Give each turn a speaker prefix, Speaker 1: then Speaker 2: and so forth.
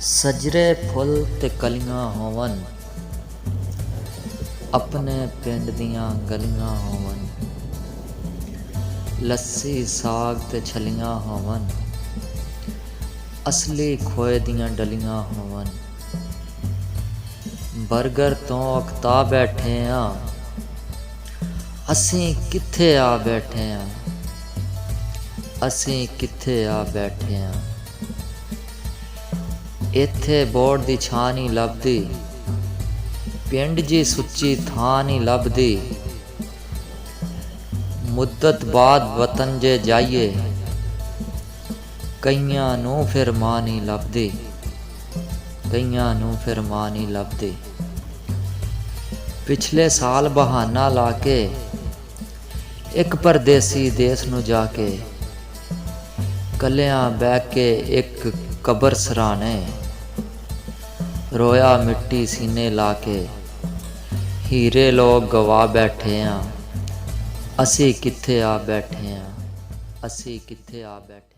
Speaker 1: सजरे full ते कलियां होवन, अपने पिंड दियां गलियां होवन। लस्सी साग ते छलियां होवन, असली खोए दियां डलियां होवन। बर्गर तो अकता बैठे हाँ, असीं कित्थे आ बैठे हाँ, असीं कित्थे आ बैठे हाँ। इत्थे बोर्ड दी छां नहीं लभदी, पिंड जी सुच्ची थां नहीं लभदी। मुद्दत बाद वतन जे जाइए, कईयां नूं फिर मां नहीं लभदी, कईयां नूं फिर मां नहीं लभदी। पिछले साल बहाना लाके एक परदेसी देस नूं जाके, कलियां बैह के एक कबर सराने, रोया मिट्टी सीने लाके। हीरे लोग गवा बैठे हाँ, असी कित्थे आ बैठे हाँ, असी कित्थे आ बैठे।